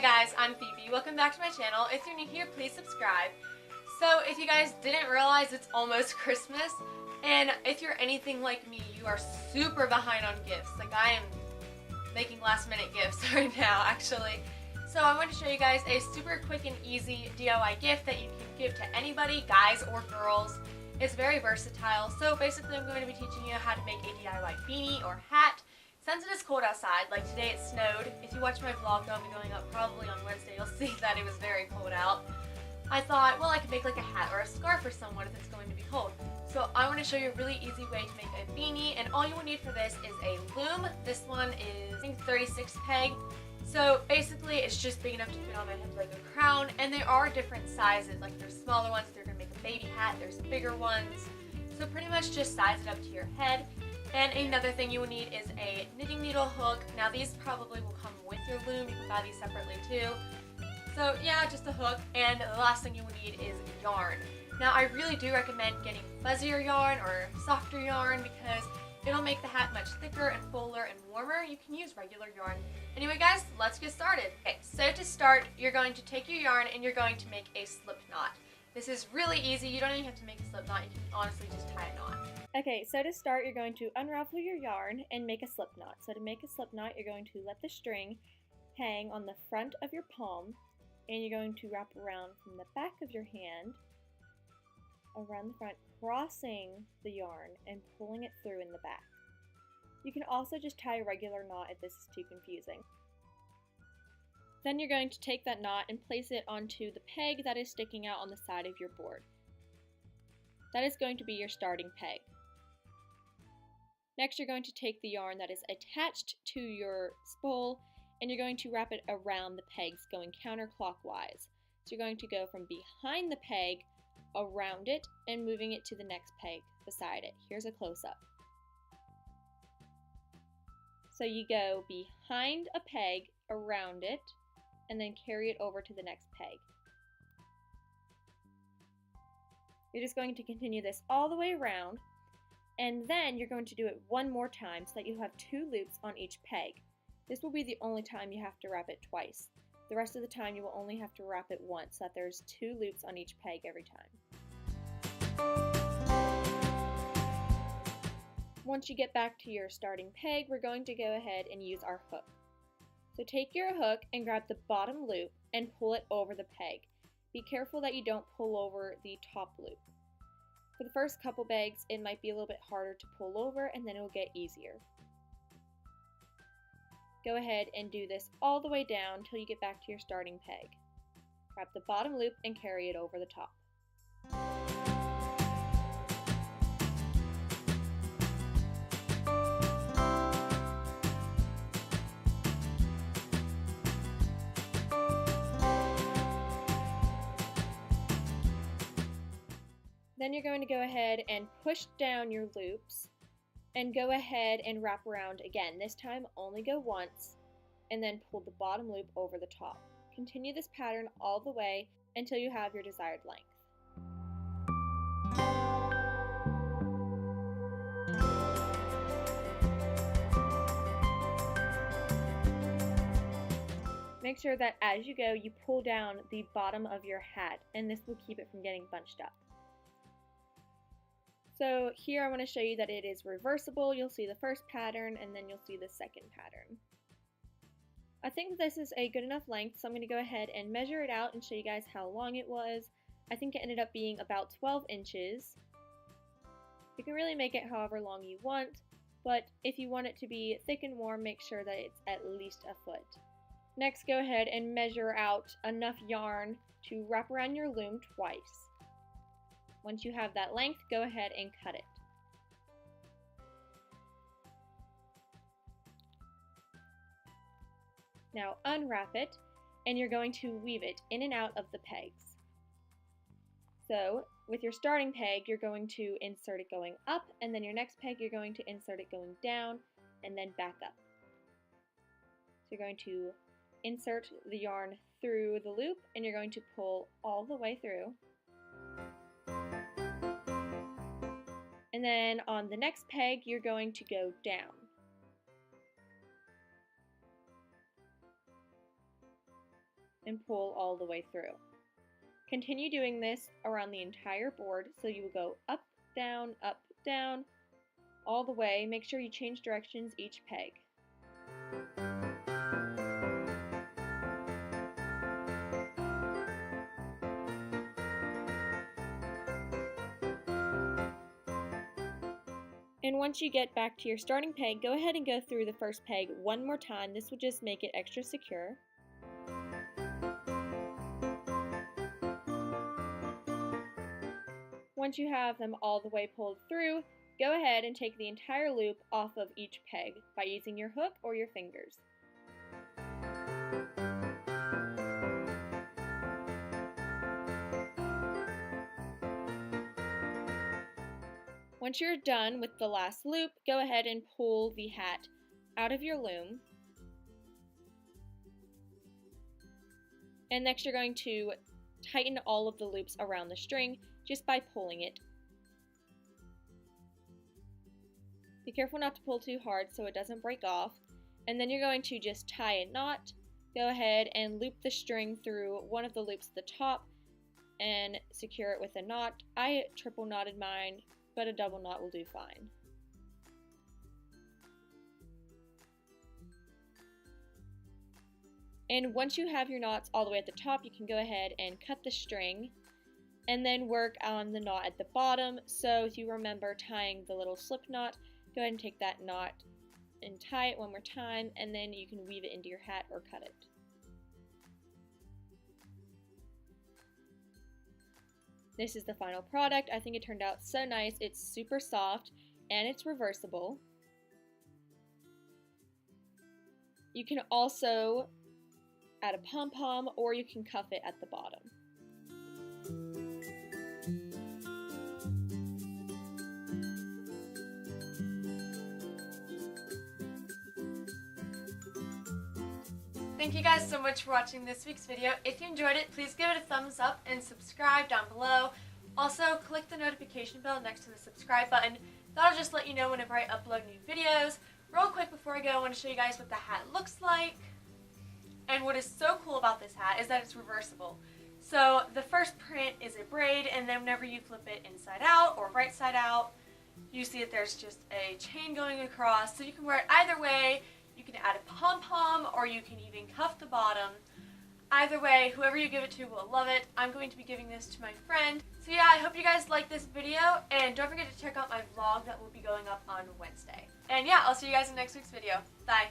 Hi guys, I'm Phoebe. Welcome back to my channel. If you're new here, please subscribe. So if you guys didn't realize, it's almost Christmas, and if you're anything like me, you are super behind on gifts. Like, I am making last minute gifts right now, actually. So I want to show you guys a super quick and easy DIY gift that you can give to anybody, guys or girls. It's very versatile. So basically I'm going to be teaching you how to make a DIY beanie or hat. Since it is cold outside, like today it snowed. If you watch my vlog that'll be going up probably on Wednesday, you'll see that it was very cold out. I thought, well, I could make like a hat or a scarf for someone if it's going to be cold. So I want to show you a really easy way to make a beanie, and all you will need for this is a loom. This one is, I think, 36 peg. So basically it's just big enough to fit on my head like a crown, and there are different sizes. Like there's smaller ones, they're going to make a baby hat, there's bigger ones. So pretty much just size it up to your head. And another thing you will need is a knitting needle hook. Now these probably will come with your loom, you can buy these separately too. So yeah, just a hook, and the last thing you will need is yarn. Now I really do recommend getting fuzzier yarn or softer yarn because it'll make the hat much thicker and fuller and warmer. You can use regular yarn. Anyway guys, let's get started. Okay, so to start, you're going to take your yarn and you're going to make a slip knot. This is really easy. You don't even have to make a slip knot. You can honestly just tie a knot. Okay, so to start, you're going to unravel your yarn and make a slip knot. So to make a slip knot, you're going to let the string hang on the front of your palm, and you're going to wrap around from the back of your hand around the front, crossing the yarn and pulling it through in the back. You can also just tie a regular knot if this is too confusing. Then you're going to take that knot and place it onto the peg that is sticking out on the side of your board. That is going to be your starting peg. Next, you're going to take the yarn that is attached to your spool and you're going to wrap it around the pegs going counterclockwise. So you're going to go from behind the peg around it and moving it to the next peg beside it. Here's a close-up. So you go behind a peg, around it, and then carry it over to the next peg. You're just going to continue this all the way around, and then you're going to do it one more time so that you have two loops on each peg. This will be the only time you have to wrap it twice. The rest of the time you will only have to wrap it once so that there's two loops on each peg every time. Once you get back to your starting peg, we're going to go ahead and use our hook. So take your hook and grab the bottom loop and pull it over the peg. Be careful that you don't pull over the top loop. For the first couple pegs, it might be a little bit harder to pull over, and then it will get easier. Go ahead and do this all the way down until you get back to your starting peg. Grab the bottom loop and carry it over the top. Then you're going to go ahead and push down your loops and go ahead and wrap around again. This time only go once and then pull the bottom loop over the top. Continue this pattern all the way until you have your desired length. Make sure that as you go, you pull down the bottom of your hat, and this will keep it from getting bunched up. So here I want to show you that it is reversible. You'll see the first pattern and then you'll see the second pattern. I think this is a good enough length, so I'm going to go ahead and measure it out and show you guys how long it was. I think it ended up being about 12 inches. You can really make it however long you want, but if you want it to be thick and warm, make sure that it's at least a foot. Next, go ahead and measure out enough yarn to wrap around your loom twice. Once you have that length, go ahead and cut it. Now unwrap it, and you're going to weave it in and out of the pegs. So with your starting peg, you're going to insert it going up, and then your next peg, you're going to insert it going down, and then back up. So you're going to insert the yarn through the loop, and you're going to pull all the way through. And then on the next peg, you're going to go down. and pull all the way through. Continue doing this around the entire board, so you will go up, down, all the way. Make sure you change directions each peg. And once you get back to your starting peg, go ahead and go through the first peg one more time. This will just make it extra secure. Once you have them all the way pulled through, go ahead and take the entire loop off of each peg by using your hook or your fingers. Once you're done with the last loop, go ahead and pull the hat out of your loom. And next you're going to tighten all of the loops around the string just by pulling it. Be careful not to pull too hard so it doesn't break off. And then you're going to just tie a knot. Go ahead and loop the string through one of the loops at the top and secure it with a knot. I triple knotted mine, but a double knot will do fine. And once you have your knots all the way at the top, you can go ahead and cut the string and then work on the knot at the bottom. So if you remember tying the little slip knot, go ahead and take that knot and tie it one more time, and then you can weave it into your hat or cut it. This is the final product. I think it turned out so nice. It's super soft and it's reversible. You can also add a pom-pom or you can cuff it at the bottom. Thank you guys so much for watching this week's video. If you enjoyed it, please give it a thumbs up and subscribe down below. Also, click the notification bell next to the subscribe button. That'll just let you know whenever I upload new videos. Real quick before I go, I want to show you guys what the hat looks like. And what is so cool about this hat is that it's reversible. So the first print is a braid, and then whenever you flip it inside out or right side out, you see that there's just a chain going across. So you can wear it either way. You can add a pom-pom or you can even cuff the bottom. Either way, whoever you give it to will love it. I'm going to be giving this to my friend. So yeah, I hope you guys like this video, and don't forget to check out my vlog that will be going up on Wednesday. And yeah, I'll see you guys in next week's video. Bye!